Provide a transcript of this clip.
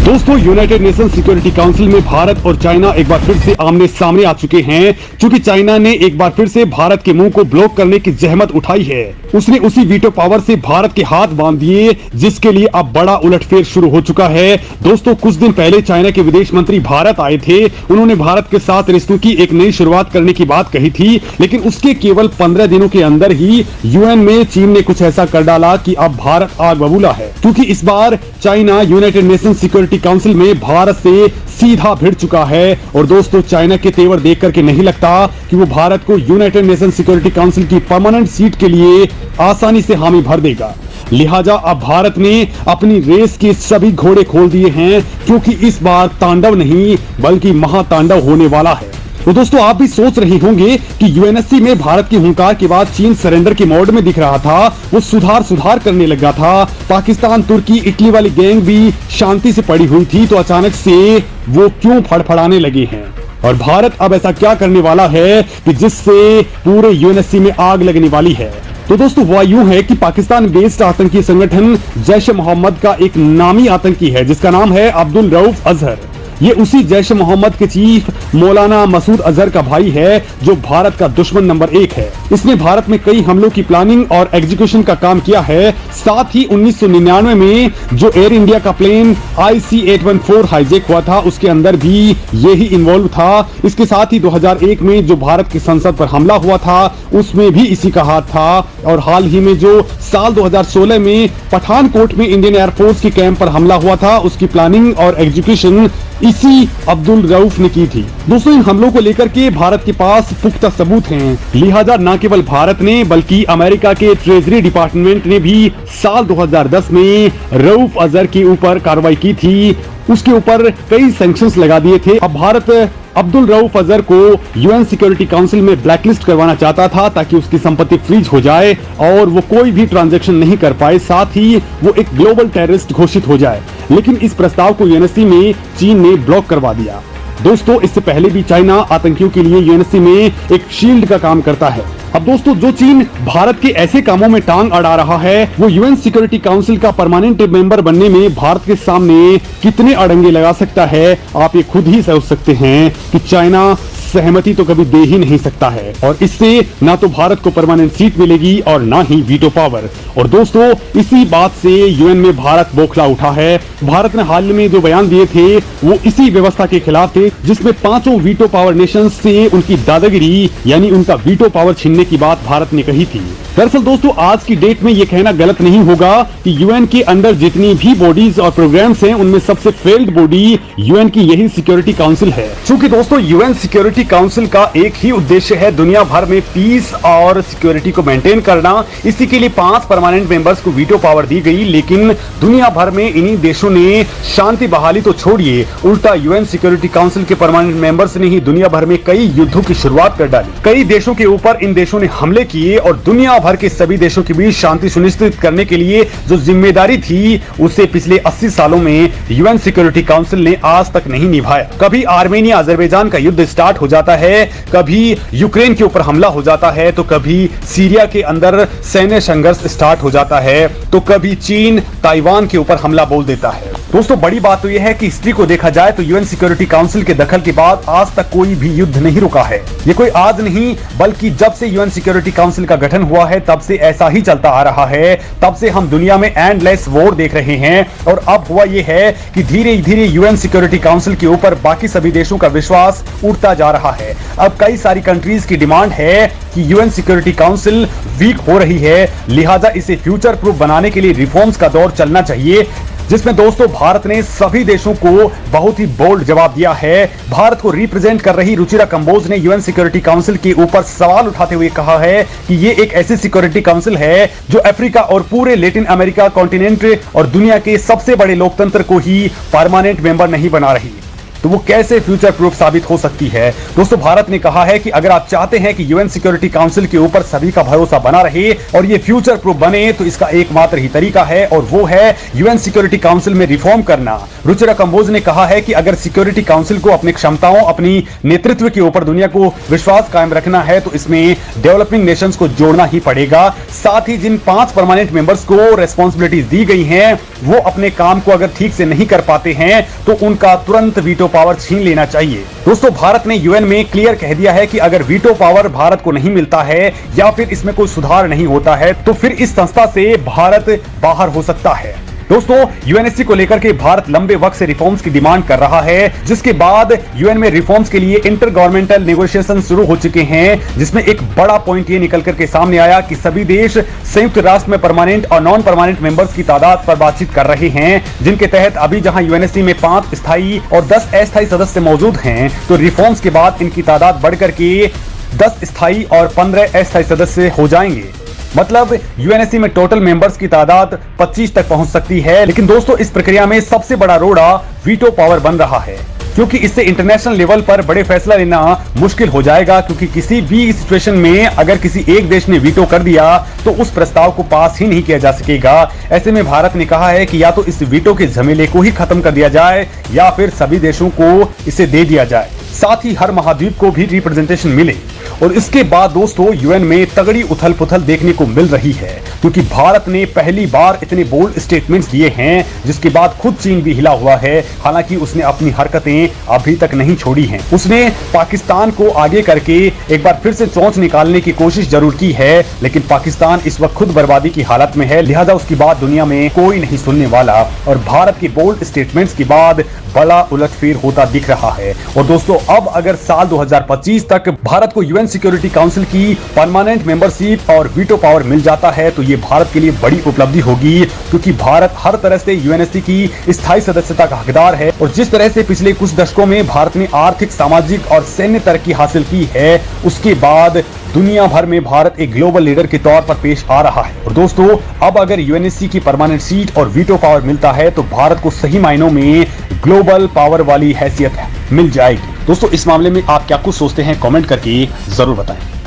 दोस्तों, United Nation Security Council में भारत और चाइना एक बार फिर से आमने सामने आ चुके हैं, क्योंकि चाइना ने एक बार फिर से भारत के मुंह को ब्लॉक करने की जहमत उठाई है। उसने उसी वीटो पावर से भारत के हाथ बांध दिए, जिसके लिए अब बड़ा उलटफेर शुरू हो चुका है। दोस्तों, कुछ दिन पहले चाइना के विदेश मंत्री भारत आए थे। उन्होंने भारत के साथ रिश्तों की एक नई शुरुआत करने की बात कही थी, लेकिन उसके केवल 15 दिनों के अंदर ही यूएन में चीन ने कुछ ऐसा कर डाला कि अब भारत आग बबूला है, क्योंकि इस बार China United Nation Security Council में भारत से सीधा भिड़ चुका है। और दोस्तों, चाइना के तेवर देख करके नहीं लगता कि वो भारत को यूनाइटेड नेशन सिक्योरिटी काउंसिल की परमानेंट सीट के लिए आसानी से हामी भर देगा। लिहाजा अब भारत ने अपनी रेस के सभी घोड़े खोल दिए हैं, क्योंकि इस बार तांडव नहीं बल्कि महातांडव होने वाला है। तो दोस्तों, आप भी सोच रहे होंगे कि यूएनएससी में भारत की हुंकार के बाद चीन सरेंडर के मोड में दिख रहा था, वो सुधार करने लगा था। पाकिस्तान, तुर्की, इटली वाली गैंग भी शांति से पड़ी हुई थी, तो अचानक से वो क्यों फड़फड़ाने लगे हैं? और भारत अब ऐसा क्या करने वाला है कि जिससे पूरे यूएनएससी में आग लगने वाली है? तो दोस्तों, वह यूं है कि पाकिस्तान बेस्ड आतंकी संगठन जैश ए मोहम्मद का एक नामी आतंकी है, जिसका नाम है अब्दुल रऊफ अजहर। ये उसी जैश ए मोहम्मद के चीफ मौलाना मसूद अजहर का भाई है, जो भारत का दुश्मन नंबर 1 है। इसने भारत में कई हमलों की प्लानिंग और एग्जीक्यूशन का काम किया है। साथ ही 1999 में जो एयर इंडिया का प्लेन IC-814 हाईजैक हुआ था, उसके अंदर भी यही इन्वॉल्व था। इसके साथ ही 2001 में जो भारत की संसद पर हमला हुआ था, उसमें भी इसी का हाथ था। और हाल ही में जो साल 2016 में पठानकोट में इंडियन एयरफोर्स के कैंप पर हमला हुआ था, उसकी प्लानिंग और एग्जीक्यूशन इसी अब्दुल रऊफ ने की थी। दोस्तों, इन हमलों को लेकर के भारत के पास पुख्ता सबूत हैं। लिहाजा न केवल भारत ने बल्कि अमेरिका के ट्रेजरी डिपार्टमेंट ने भी साल 2010 में रऊफ अजहर के ऊपर कार्रवाई की थी। उसके ऊपर कई सैंक्शंस लगा दिए थे। अब भारत अब्दुल रऊफ अजहर को यूएन सिक्योरिटी काउंसिल में ब्लैकलिस्ट करवाना चाहता था, ताकि उसकी संपत्ति फ्रीज हो जाए और वो कोई भी ट्रांजैक्शन नहीं कर पाए, साथ ही वो एक ग्लोबल टेररिस्ट घोषित हो जाए। लेकिन इस प्रस्ताव को यूएनएससी में चीन ने ब्लॉक करवा दिया। दोस्तों, इससे पहले भी चाइना आतंकियों के लिए यूएनएससी में एक शील्ड का काम करता है। अब दोस्तों, जो चीन भारत के ऐसे कामों में टांग अड़ा रहा है, वो यूएन सिक्योरिटी काउंसिल का परमानेंट मेंबर बनने में भारत के सामने कितने अड़ंगे लगा सकता है, आप ये खुद ही सोच सकते हैं कि चाइना सहमति तो कभी दे ही नहीं सकता है। और इससे ना तो भारत को परमानेंट सीट मिलेगी और ना ही वीटो पावर। और दोस्तों, इसी बात से यूएन में भारत बौखला उठा है। भारत ने हाल में जो बयान दिए थे, वो इसी व्यवस्था के खिलाफ थे, जिसमें 5 वीटो पावर नेशंस से उनकी दादागिरी यानी उनका वीटो पावर छीनने की बात भारत ने कही थी। दरअसल दोस्तों, आज की डेट में ये कहना गलत नहीं होगा कि यूएन के अंदर जितनी भी बॉडीज और प्रोग्राम्स हैं, उनमें सबसे फेल्ड बॉडी यूएन की यही सिक्योरिटी काउंसिल है। क्योंकि दोस्तों, यूएन सिक्योरिटी काउंसिल का एक ही उद्देश्य है दुनिया भर में पीस और सिक्योरिटी को मेंटेन करना। इसी के लिए 5 परमानेंट मेंबर्स को वीटो पावर दी गई, लेकिन दुनिया भर में इन्हीं देशों ने शांति बहाली तो छोड़िए, उल्टा यूएन सिक्योरिटी काउंसिल के परमानेंट मेंबर्स ने ही दुनिया भर में कई युद्धों की शुरुआत कर डाली। कई देशों के ऊपर इन देशों ने हमले किए और दुनिया भर के सभी देशों के बीच शांति सुनिश्चित करने के लिए जो जिम्मेदारी थी, उसे पिछले 80 सालों में यूएन सिक्योरिटी काउंसिल ने आज तक नहीं निभाया। कभी आर्मेनिया अजरबैजान का युद्ध स्टार्ट हो जाता है, कभी यूक्रेन के ऊपर हमला हो जाता है, तो कभी सीरिया के अंदर सैन्य संघर्ष स्टार्ट हो जाता है, तो कभी चीन ताइवान के ऊपर हमला बोल देता है। दोस्तों, बड़ी बात तो यह है कि हिस्ट्री को देखा जाए तो यूएन सिक्योरिटी काउंसिल के दखल के बाद आज तक कोई भी युद्ध नहीं रुका है। ये कोई आज नहीं, बल्कि जब से यूएन सिक्योरिटी काउंसिल का गठन हुआ है, तब से ऐसा ही चलता आ रहा है। तब से हम दुनिया में एंडलेस वॉर देख रहे हैं। और अब हुआ यह है कि धीरे धीरे यूएन सिक्योरिटी काउंसिल के ऊपर बाकी सभी देशों का विश्वास उठता जा रहा है। अब कई सारी कंट्रीज की डिमांड है कि यूएन सिक्योरिटी काउंसिल वीक हो रही है, लिहाजा इसे फ्यूचर प्रूफ बनाने के लिए रिफॉर्म्स का दौर चलना चाहिए, जिसमें दोस्तों भारत ने सभी देशों को बहुत ही बोल्ड जवाब दिया है। भारत को रिप्रेजेंट कर रही रुचिरा कंबोज ने यूएन सिक्योरिटी काउंसिल के ऊपर सवाल उठाते हुए कहा है कि ये एक ऐसी सिक्योरिटी काउंसिल है जो अफ्रीका और पूरे लैटिन अमेरिका कॉन्टिनेंट और दुनिया के सबसे बड़े लोकतंत्र को ही परमानेंट मेंबर नहीं बना रही। तो वो कैसे फ्यूचर प्रूफ साबित हो सकती है। दोस्तों भारत ने कहा है कि अगर आप चाहते हैं कि यूएन सिक्योरिटी काउंसिल के ऊपर सभी का भरोसा बना रहे और ये फ्यूचर प्रूफ बने तो इसका एकमात्र ही तरीका है और वो है यूएन सिक्योरिटी काउंसिल में रिफॉर्म करना। रुचिरा कंबोज ने कहा है कि अगर सिक्योरिटी काउंसिल को अपनी क्षमताओं, अपनी नेतृत्व के ऊपर दुनिया को विश्वास कायम रखना है तो इसमें डेवलपिंग नेशंस को जोड़ना ही पड़ेगा। साथ ही जिन 5 परमानेंट मेंबर्स को रिस्पांसिबिलिटीज दी गई हैं वो अपने काम को अगर ठीक से नहीं कर पाते हैं तो उनका तुरंत वीटो पावर छीन लेना चाहिए। दोस्तों भारत ने यूएन में क्लियर कह दिया है कि अगर वीटो पावर भारत को नहीं मिलता है या फिर इसमें कोई सुधार नहीं होता है तो फिर इस संस्था से भारत बाहर हो सकता है। दोस्तों यूएनएससी को लेकर के भारत लंबे वक्त से रिफॉर्म्स की डिमांड कर रहा है, जिसके बाद यूएन में रिफॉर्म्स के लिए इंटर गवर्नमेंटल नेगोशिएशन शुरू हो चुके हैं, जिसमें एक बड़ा पॉइंट ये निकल करके सामने आया कि सभी देश संयुक्त राष्ट्र में परमानेंट और नॉन परमानेंट मेंबर्स की तादाद पर बातचीत कर रहे हैं, जिनके तहत अभी जहां यूएनएससी में 5 स्थायी और 10 अस्थायी सदस्य मौजूद हैं तो रिफॉर्म्स के बाद इनकी तादाद बढ़कर के 10 स्थायी और 15 अस्थायी सदस्य हो जाएंगे। मतलब यूएनएससी में टोटल मेंबर्स की तादाद 25 तक पहुंच सकती है। लेकिन दोस्तों इस प्रक्रिया में सबसे बड़ा रोड़ा वीटो पावर बन रहा है, क्योंकि इससे इंटरनेशनल लेवल पर बड़े फैसला लेना मुश्किल हो जाएगा, क्योंकि किसी भी सिचुएशन में अगर किसी एक देश ने वीटो कर दिया तो उस प्रस्ताव को पास ही नहीं किया जा सकेगा। ऐसे में भारत ने कहा है कि या तो इस वीटो के झमेले को ही खत्म कर दिया जाए या फिर सभी देशों को इसे दे दिया जाए, साथ ही हर महाद्वीप को भी रिप्रेजेंटेशन मिले। और इसके बाद दोस्तों यूएन में तगड़ी उथल पुथल देखने को मिल रही है, क्योंकि भारत ने पहली बार इतने बोल्ड स्टेटमेंट्स दिए हैं, जिसके बाद खुद चीन भी हिला हुआ है। हालांकि उसने अपनी हरकतें अभी तक नहीं छोड़ी हैं। उसने पाकिस्तान को आगे करके एक बार फिर से चोंच निकालने की कोशिश जरूर की है, लेकिन पाकिस्तान इस वक्त खुद बर्बादी की हालत में है, लिहाजा उसकी बात दुनिया में कोई नहीं सुनने वाला। और भारत के बोल्ड स्टेटमेंट्स के बाद बड़ा उलटफेर होता दिख रहा है। और दोस्तों अब अगर साल 2025 तक भारत को यूएन सिक्योरिटी काउंसिल की परमानेंट मेंबरशिप और वीटो पावर मिल जाता है तो ये भारत के लिए बड़ी उपलब्धि होगी, क्योंकि भारत हर तरह से यूएनएससी की स्थायी सदस्यता का हकदार है। और जिस तरह से पिछले कुछ दशकों में भारत ने आर्थिक, सामाजिक और सैन्य तरक्की हासिल की है, उसके बाद दुनिया भर में भारत एक ग्लोबल लीडर के तौर पर पेश आ रहा है। और दोस्तों अब अगर यूएनएससी की परमानेंट सीट और वीटो पावर मिलता है तो भारत को सही मायनों में ग्लोबल पावर वाली हैसियत मिल जाएगी। दोस्तों इस मामले में आप क्या कुछ सोचते हैं, कमेंट करके जरूर बताएं।